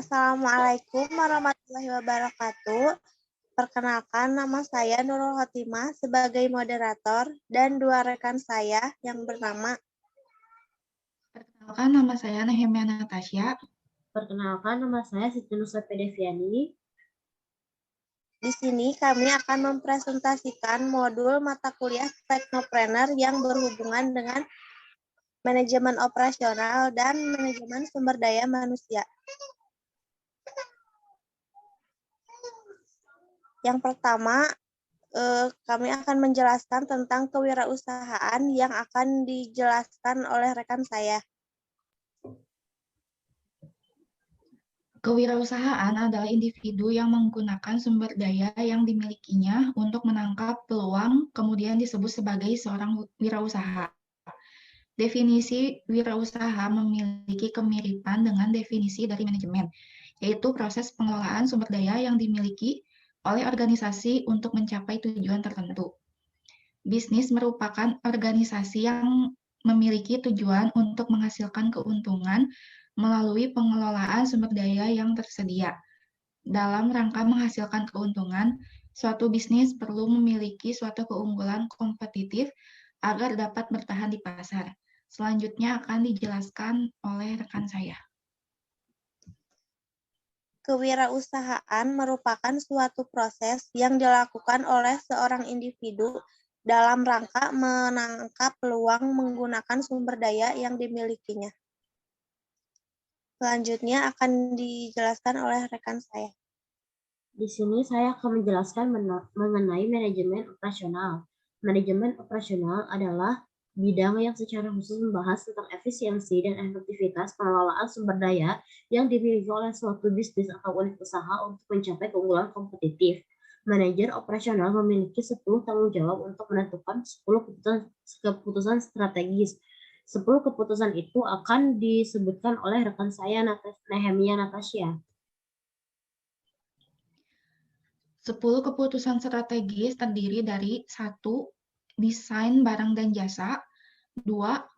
Assalamualaikum warahmatullahi wabarakatuh. Perkenalkan, nama saya Nurul Khotimah sebagai moderator dan dua rekan saya yang bernama. Perkenalkan, nama saya Nehemia Natasha. Perkenalkan, nama saya Siti Nusrat Pedeviani. Di sini kami akan mempresentasikan modul mata kuliah Teknopreneur yang berhubungan dengan manajemen operasional dan manajemen sumber daya manusia. Yang pertama, kami akan menjelaskan tentang kewirausahaan yang akan dijelaskan oleh rekan saya. Kewirausahaan adalah individu yang menggunakan sumber daya yang dimilikinya untuk menangkap peluang, kemudian disebut sebagai seorang wirausaha. Definisi wirausaha memiliki kemiripan dengan definisi dari manajemen, yaitu proses pengelolaan sumber daya yang dimiliki oleh organisasi untuk mencapai tujuan tertentu. Bisnis merupakan organisasi yang memiliki tujuan untuk menghasilkan keuntungan melalui pengelolaan sumber daya yang tersedia. Dalam rangka menghasilkan keuntungan, suatu bisnis perlu memiliki suatu keunggulan kompetitif agar dapat bertahan di pasar. Selanjutnya akan dijelaskan oleh rekan saya. Kewirausahaan merupakan suatu proses yang dilakukan oleh seorang individu dalam rangka menangkap peluang menggunakan sumber daya yang dimilikinya. Selanjutnya akan dijelaskan oleh rekan saya. Di sini saya akan menjelaskan mengenai manajemen operasional. Manajemen operasional adalah bidang yang secara khusus membahas tentang efisiensi dan efektivitas pengelolaan sumber daya yang dimiliki oleh suatu bisnis atau unit usaha untuk mencapai keunggulan kompetitif. Manajer operasional memiliki 10 tanggung jawab untuk menentukan 10 keputusan strategis. 10 keputusan itu akan disebutkan oleh rekan saya Nehemia Natasha. 10 keputusan strategis terdiri dari 1. Desain barang dan jasa, 2.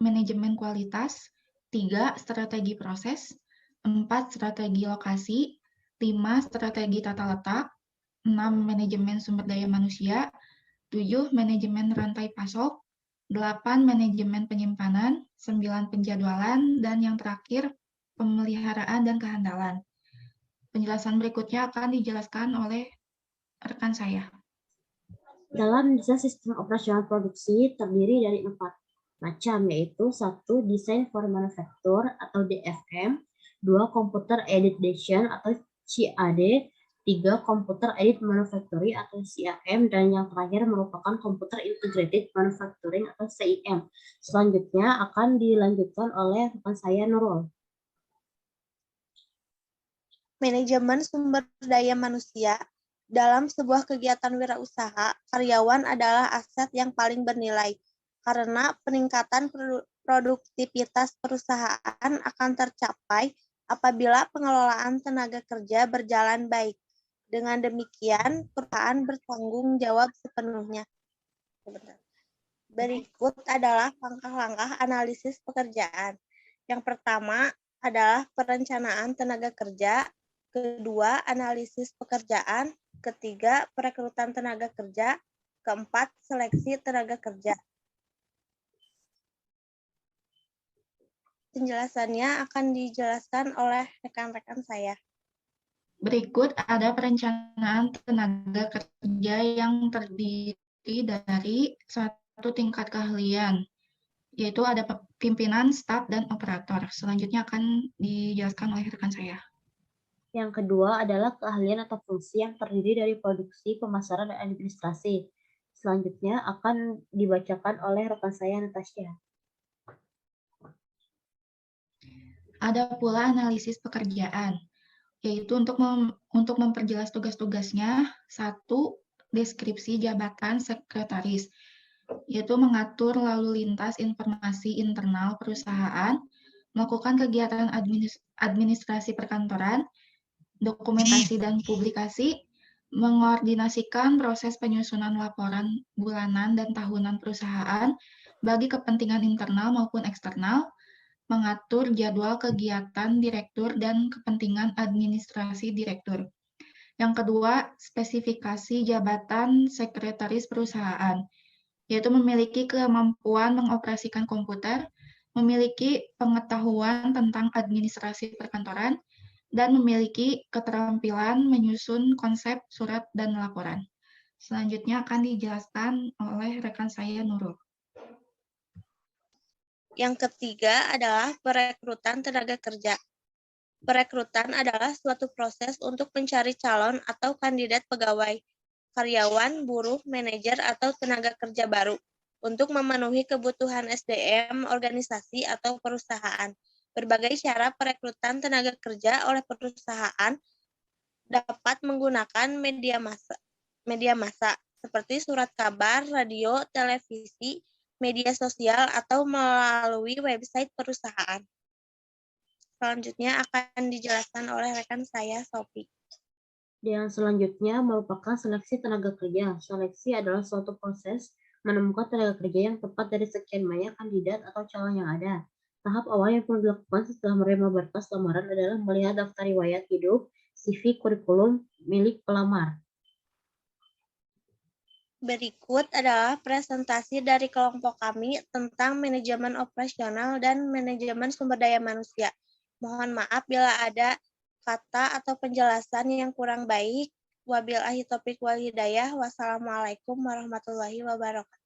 Manajemen kualitas, 3. Strategi proses, 4. Strategi lokasi, 5. Strategi tata letak, 6. Manajemen sumber daya manusia, 7. Manajemen rantai pasok, 8. Manajemen penyimpanan, 9. Penjadwalan, dan yang terakhir, pemeliharaan dan kehandalan. Penjelasan berikutnya akan dijelaskan oleh rekan saya. Dalam desain sistem operasional produksi terdiri dari 4 macam, yaitu 1. Design for Manufacture atau DFM, 2. Computer Aided Design atau CAD, 3. Computer Aided Manufacturing atau CAM, dan yang terakhir merupakan Computer Integrated Manufacturing atau CIM. Selanjutnya akan dilanjutkan oleh rekan saya Nurul. Manajemen sumber daya manusia. Dalam sebuah kegiatan wirausaha, karyawan adalah aset yang paling bernilai, karena peningkatan produktivitas perusahaan akan tercapai apabila pengelolaan tenaga kerja berjalan baik. Dengan demikian, perusahaan bertanggung jawab sepenuhnya. Berikut adalah langkah-langkah analisis pekerjaan. Yang pertama adalah perencanaan tenaga kerja, kedua analisis pekerjaan, ketiga perekrutan tenaga kerja, keempat seleksi tenaga kerja. Penjelasannya akan dijelaskan oleh rekan-rekan saya. Berikut ada perencanaan tenaga kerja yang terdiri dari 1 tingkat keahlian, yaitu ada pimpinan, staf, dan operator. Selanjutnya akan dijelaskan oleh rekan saya. Yang kedua adalah keahlian atau fungsi yang terdiri dari produksi, pemasaran, dan administrasi. Selanjutnya akan dibacakan oleh rekan saya Natasha. Ada pula analisis pekerjaan, yaitu untuk memperjelas tugas-tugasnya. 1. Deskripsi jabatan sekretaris, yaitu mengatur lalu lintas informasi internal perusahaan, melakukan kegiatan administrasi perkantoran, dokumentasi dan publikasi, mengordinasikan proses penyusunan laporan bulanan dan tahunan perusahaan bagi kepentingan internal maupun eksternal, mengatur jadwal kegiatan direktur dan kepentingan administrasi direktur. Yang kedua, spesifikasi jabatan sekretaris perusahaan, yaitu memiliki kemampuan mengoperasikan komputer, memiliki pengetahuan tentang administrasi perkantoran, dan memiliki keterampilan menyusun konsep surat dan laporan. Selanjutnya akan dijelaskan oleh rekan saya, Nurul. Yang ketiga adalah perekrutan tenaga kerja. Perekrutan adalah suatu proses untuk mencari calon atau kandidat pegawai, karyawan, buruh, manajer, atau tenaga kerja baru untuk memenuhi kebutuhan SDM, organisasi, atau perusahaan. Berbagai cara perekrutan tenaga kerja oleh perusahaan dapat menggunakan media massa seperti surat kabar, radio, televisi, media sosial, atau melalui website perusahaan. Selanjutnya akan dijelaskan oleh rekan saya, Sophie. Yang selanjutnya merupakan seleksi tenaga kerja. Seleksi adalah suatu proses menemukan tenaga kerja yang tepat dari sekian banyak kandidat atau calon yang ada. Tahap awal yang perlu dilakukan setelah menerima berkas lamaran adalah melihat daftar riwayat hidup, CV, kurikulum milik pelamar. Berikut adalah presentasi dari kelompok kami tentang manajemen operasional dan manajemen sumber daya manusia. Mohon maaf bila ada kata atau penjelasan yang kurang baik. Wabillahi taufiq wal hidayah. Wassalamualaikum warahmatullahi wabarakatuh.